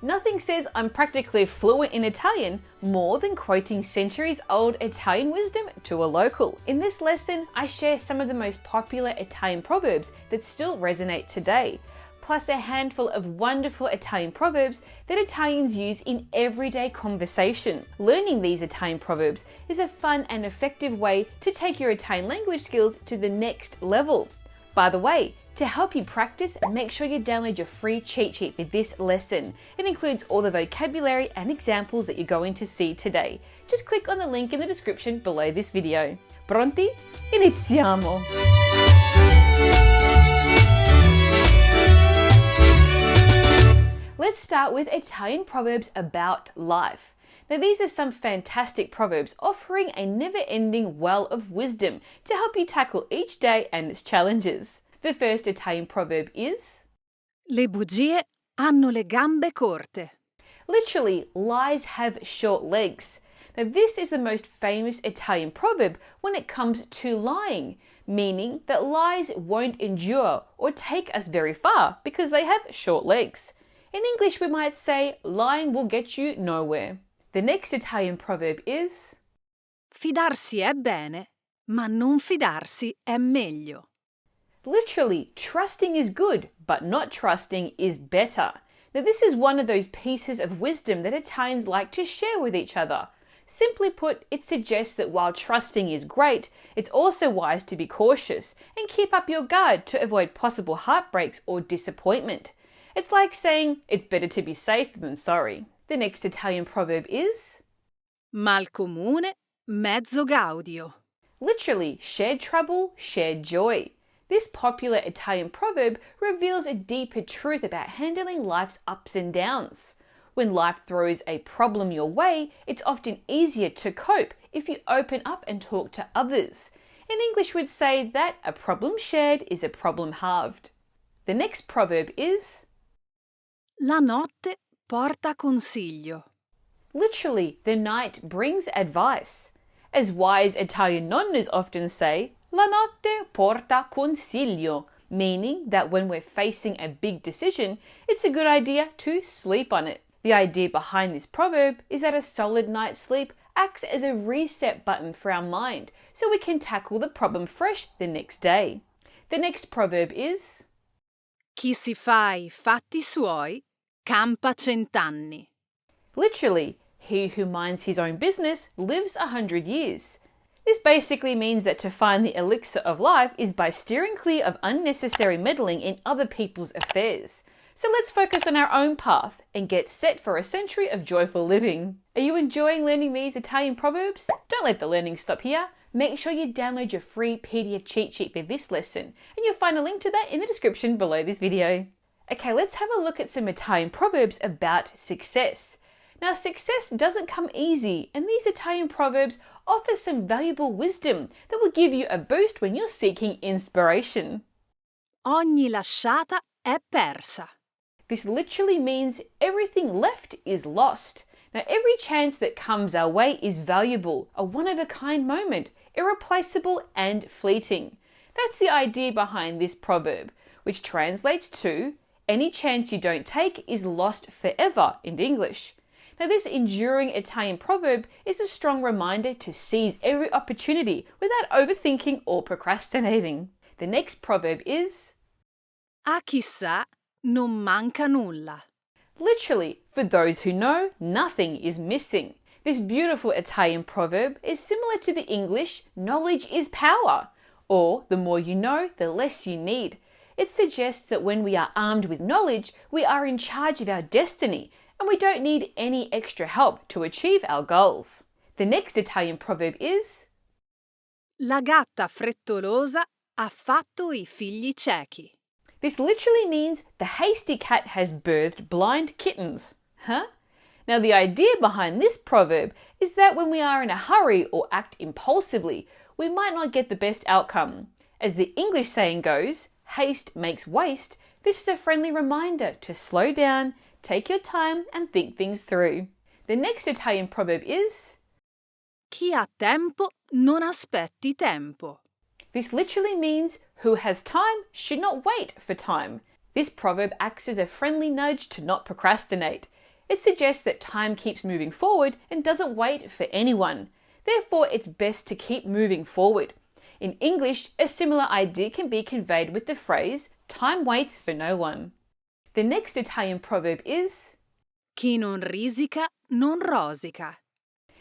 Nothing says I'm practically fluent in Italian more than quoting centuries-old Italian wisdom to a local. In this lesson, I share some of the most popular Italian proverbs that still resonate today, plus a handful of wonderful Italian proverbs that Italians use in everyday conversation. Learning these Italian proverbs is a fun and effective way to take your Italian language skills to the next level. By the way, to help you practice, make sure you download your free cheat sheet for this lesson. It includes all the vocabulary and examples that you're going to see today. Just click on the link in the description below this video. Pronti? Iniziamo! Let's start with Italian proverbs about life. Now these are some fantastic proverbs offering a never-ending well of wisdom to help you tackle each day and its challenges. The first Italian proverb is Le bugie hanno le gambe corte. Literally, lies have short legs. Now this is the most famous Italian proverb when it comes to lying, meaning that lies won't endure or take us very far because they have short legs. In English we might say, lying will get you nowhere. The next Italian proverb is Fidarsi è bene, ma non fidarsi è meglio. Literally, trusting is good, but not trusting is better. Now this is one of those pieces of wisdom that Italians like to share with each other. Simply put, it suggests that while trusting is great, it's also wise to be cautious and keep up your guard to avoid possible heartbreaks or disappointment. It's like saying, it's better to be safe than sorry. The next Italian proverb is Mal comune, mezzo gaudio. Literally, shared trouble, shared joy. This popular Italian proverb reveals a deeper truth about handling life's ups and downs. When life throws a problem your way, it's often easier to cope if you open up and talk to others. In English, we'd say that a problem shared is a problem halved. The next proverb is La notte porta consiglio. Literally, the night brings advice. As wise Italian nonnas often say, La notte porta consiglio, meaning that when we're facing a big decision, it's a good idea to sleep on it. The idea behind this proverb is that a solid night's sleep acts as a reset button for our mind, so we can tackle the problem fresh the next day. The next proverb is Chi si fa I fatti suoi, campa cent'anni. Literally, he who minds his own business lives 100 years. This basically means that to find the elixir of life is by steering clear of unnecessary meddling in other people's affairs. So let's focus on our own path and get set for a century of joyful living. Are you enjoying learning these Italian proverbs? Don't let the learning stop here. Make sure you download your free PDF cheat sheet for this lesson, and you'll find a link to that in the description below this video. Okay, let's have a look at some Italian proverbs about success. Now, success doesn't come easy, and these Italian proverbs offer some valuable wisdom that will give you a boost when you're seeking inspiration. Ogni lasciata è persa. This literally means everything left is lost. Now, every chance that comes our way is valuable, a one-of-a-kind moment, irreplaceable and fleeting. That's the idea behind this proverb, which translates to, any chance you don't take is lost forever in English. Now this enduring Italian proverb is a strong reminder to seize every opportunity without overthinking or procrastinating. The next proverb is A chi sa, non manca nulla. Literally, for those who know, nothing is missing. This beautiful Italian proverb is similar to the English, knowledge is power, or the more you know, the less you need. It suggests that when we are armed with knowledge, we are in charge of our destiny, and we don't need any extra help to achieve our goals. The next Italian proverb is La gatta frettolosa ha fatto I figli ciechi. This literally means the hasty cat has birthed blind kittens. Huh? Now the idea behind this proverb is that when we are in a hurry or act impulsively, we might not get the best outcome. As the English saying goes, haste makes waste. This is a friendly reminder to slow down, take your time and think things through. The next Italian proverb is Chi ha tempo non aspetti tempo. This literally means who has time should not wait for time. This proverb acts as a friendly nudge to not procrastinate. It suggests that time keeps moving forward and doesn't wait for anyone. Therefore, it's best to keep moving forward. In English, a similar idea can be conveyed with the phrase, time waits for no one. The next Italian proverb is, Chi non risica, non rosica.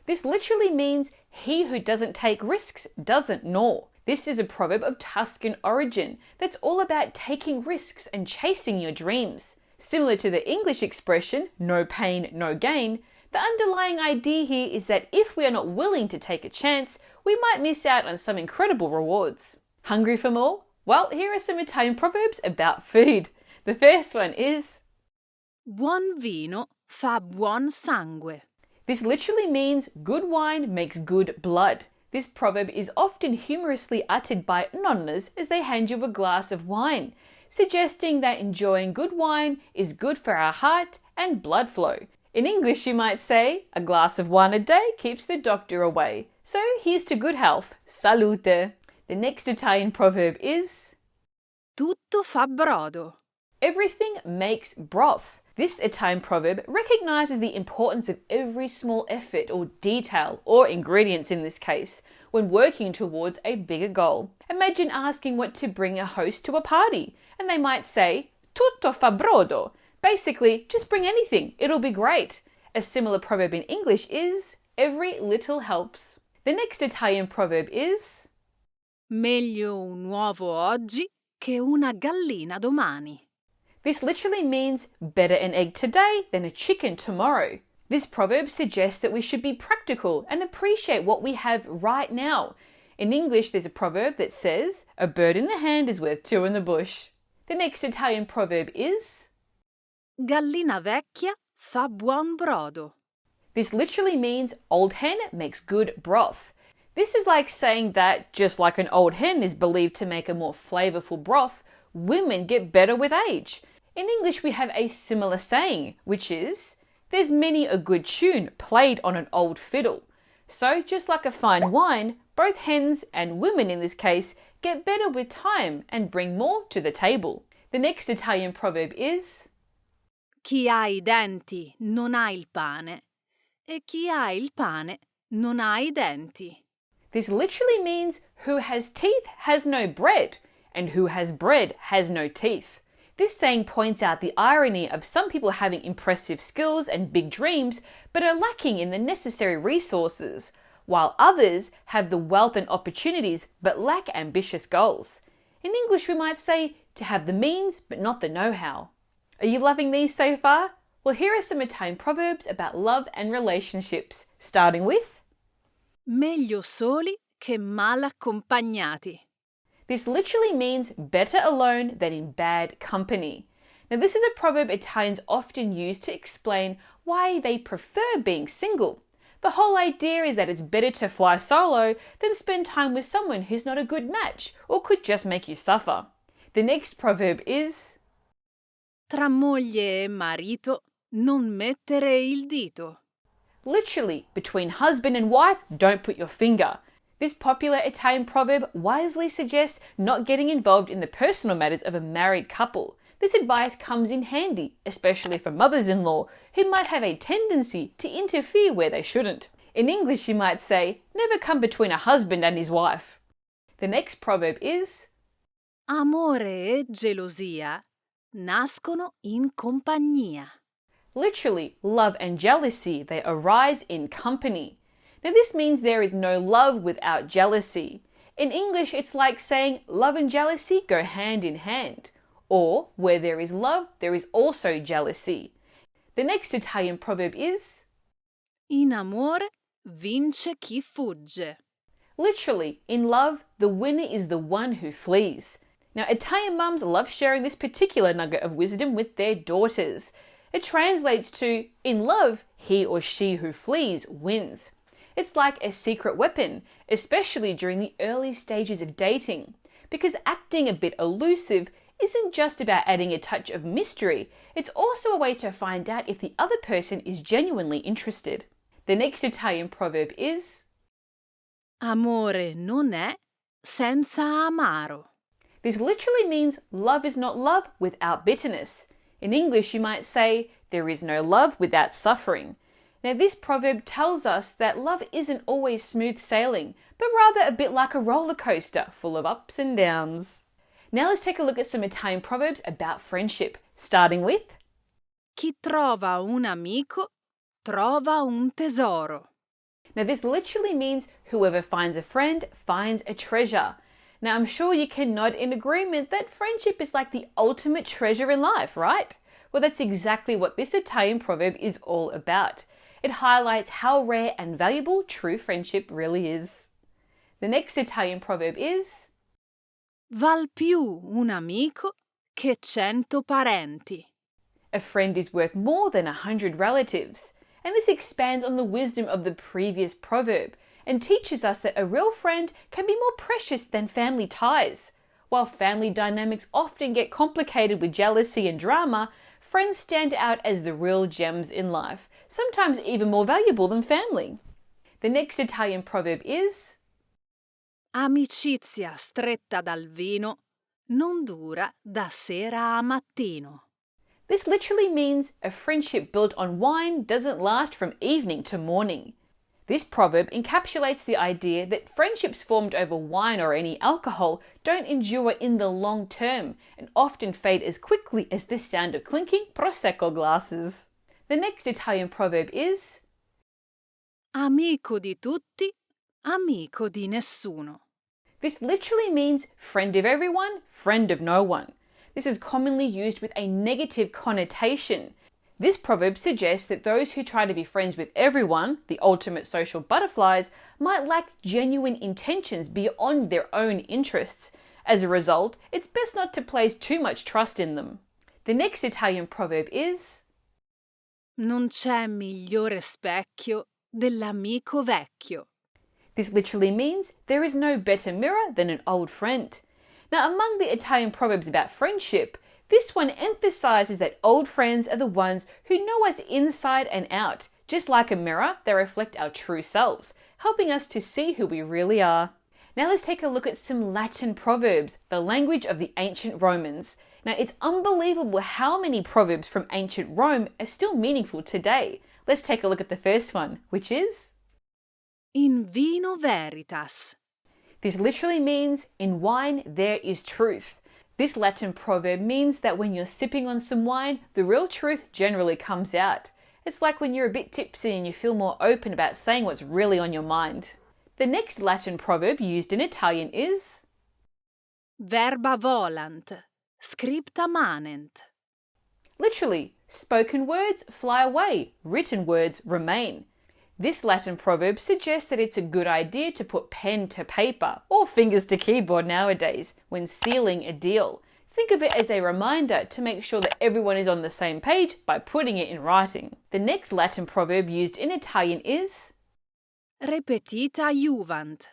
This literally means, he who doesn't take risks doesn't gnaw. This is a proverb of Tuscan origin that's all about taking risks and chasing your dreams. Similar to the English expression, no pain, no gain, the underlying idea here is that if we are not willing to take a chance, we might miss out on some incredible rewards. Hungry for more? Well, here are some Italian proverbs about food. The first one is, Buon vino fa buon sangue. This literally means good wine makes good blood. This proverb is often humorously uttered by nonnas as they hand you a glass of wine, suggesting that enjoying good wine is good for our heart and blood flow. In English, you might say, a glass of wine a day keeps the doctor away. So here's to good health. Salute! The next Italian proverb is, Tutto fa brodo. Everything makes broth. This Italian proverb recognizes the importance of every small effort or detail, or ingredients in this case, when working towards a bigger goal. Imagine asking what to bring a host to a party, and they might say, Tutto fa brodo. Basically, just bring anything, it'll be great. A similar proverb in English is, every little helps. The next Italian proverb is, Meglio un uovo oggi che una gallina domani. This literally means better an egg today than a chicken tomorrow. This proverb suggests that we should be practical and appreciate what we have right now. In English, there's a proverb that says, a bird in the hand is worth two in the bush. The next Italian proverb is, Gallina vecchia fa buon brodo. This literally means old hen makes good broth. This is like saying that, just like an old hen is believed to make a more flavorful broth, women get better with age. In English, we have a similar saying, which is, there's many a good tune played on an old fiddle. So, just like a fine wine, both hens and women in this case get better with time and bring more to the table. The next Italian proverb is, Chi ha I denti non ha il pane, e chi ha il pane non ha I denti. This literally means who has teeth has no bread, and who has bread has no teeth. This saying points out the irony of some people having impressive skills and big dreams, but are lacking in the necessary resources, while others have the wealth and opportunities but lack ambitious goals. In English, we might say to have the means but not the know-how. Are you loving these so far? Well, here are some Italian proverbs about love and relationships, starting with, Meglio soli che mal accompagnati. This literally means better alone than in bad company. Now, this is a proverb Italians often use to explain why they prefer being single. The whole idea is that it's better to fly solo than spend time with someone who's not a good match or could just make you suffer. The next proverb is, Tra moglie e marito non mettere il dito. Literally, between husband and wife, don't put your finger. This popular Italian proverb wisely suggests not getting involved in the personal matters of a married couple. This advice comes in handy, especially for mothers-in-law who might have a tendency to interfere where they shouldn't. In English, you might say, never come between a husband and his wife. The next proverb is, Amore e gelosia nascono in compagnia. Literally, love and jealousy, they arise in company. Now, this means there is no love without jealousy. In English, it's like saying love and jealousy go hand in hand. Or, where there is love, there is also jealousy. The next Italian proverb is, In amore vince chi fugge. Literally, in love, the winner is the one who flees. Now, Italian mums love sharing this particular nugget of wisdom with their daughters. It translates to, in love, he or she who flees wins. It's like a secret weapon, especially during the early stages of dating, because acting a bit elusive isn't just about adding a touch of mystery, it's also a way to find out if the other person is genuinely interested. The next Italian proverb is, Amore non è senza amaro. This literally means love is not love without bitterness. In English, you might say, there is no love without suffering. Now, this proverb tells us that love isn't always smooth sailing, but rather a bit like a roller coaster full of ups and downs. Now let's take a look at some Italian proverbs about friendship, starting with Chi trova un amico trova un tesoro. Now, this literally means whoever finds a friend finds a treasure. Now, I'm sure you can nod in agreement that friendship is like the ultimate treasure in life, right? Well, that's exactly what this Italian proverb is all about. It highlights how rare and valuable true friendship really is. The next Italian proverb is Val più un amico che 100 parenti. A friend is worth more than 100 relatives. And this expands on the wisdom of the previous proverb and teaches us that a real friend can be more precious than family ties. While family dynamics often get complicated with jealousy and drama, friends stand out as the real gems in life, sometimes even more valuable than family. The next Italian proverb is Amicizia stretta dal vino non dura da sera a mattino. This literally means a friendship built on wine doesn't last from evening to morning. This proverb encapsulates the idea that friendships formed over wine or any alcohol don't endure in the long term and often fade as quickly as the sound of clinking Prosecco glasses. The next Italian proverb is Amico di tutti, amico di nessuno. This literally means friend of everyone, friend of no one. This is commonly used with a negative connotation. This proverb suggests that those who try to be friends with everyone, the ultimate social butterflies, might lack genuine intentions beyond their own interests. As a result, it's best not to place too much trust in them. The next Italian proverb is Non c'è migliore specchio dell'amico vecchio. This literally means there is no better mirror than an old friend. Now, among the Italian proverbs about friendship, this one emphasizes that old friends are the ones who know us inside and out. Just like a mirror, they reflect our true selves, helping us to see who we really are. Now let's take a look at some Latin proverbs, the language of the ancient Romans. Now, it's unbelievable how many proverbs from ancient Rome are still meaningful today. Let's take a look at the first one, which is In vino veritas. This literally means, in wine there is truth. This Latin proverb means that when you're sipping on some wine, the real truth generally comes out. It's like when you're a bit tipsy and you feel more open about saying what's really on your mind. The next Latin proverb used in Italian is Verba volant, scripta manent. Literally, spoken words fly away, written words remain. This Latin proverb suggests that it's a good idea to put pen to paper, or fingers to keyboard nowadays, when sealing a deal. Think of it as a reminder to make sure that everyone is on the same page by putting it in writing. The next Latin proverb used in Italian is Repetita juvant.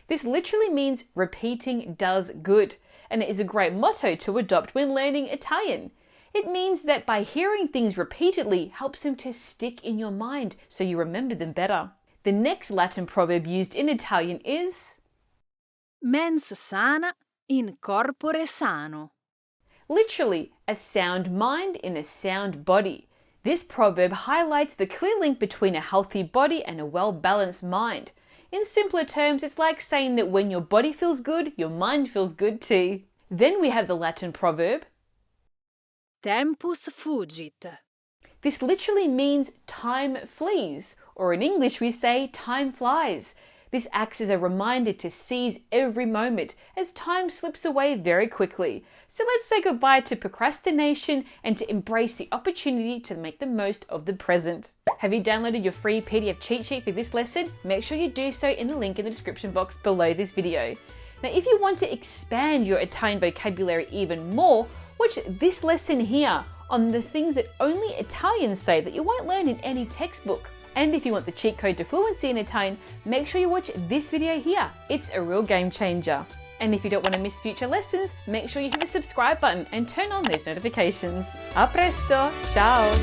This literally means repeating does good, and it is a great motto to adopt when learning Italian. It means that by hearing things repeatedly helps them to stick in your mind so you remember them better. The next Latin proverb used in Italian is Mens sana in corpore sano. Literally, a sound mind in a sound body. This proverb highlights the clear link between a healthy body and a well-balanced mind. In simpler terms, it's like saying that when your body feels good, your mind feels good too. Then we have the Latin proverb Tempus fugit. This literally means time flees, or in English we say time flies. This acts as a reminder to seize every moment as time slips away very quickly. So let's say goodbye to procrastination and to embrace the opportunity to make the most of the present. Have you downloaded your free PDF cheat sheet for this lesson? Make sure you do so in the link in the description box below this video. Now, if you want to expand your Italian vocabulary even more, watch this lesson here on the things that only Italians say that you won't learn in any textbook. And if you want the cheat code to fluency in Italian, make sure you watch this video here. It's a real game changer. And if you don't want to miss future lessons, make sure you hit the subscribe button and turn on those notifications. A presto! Ciao!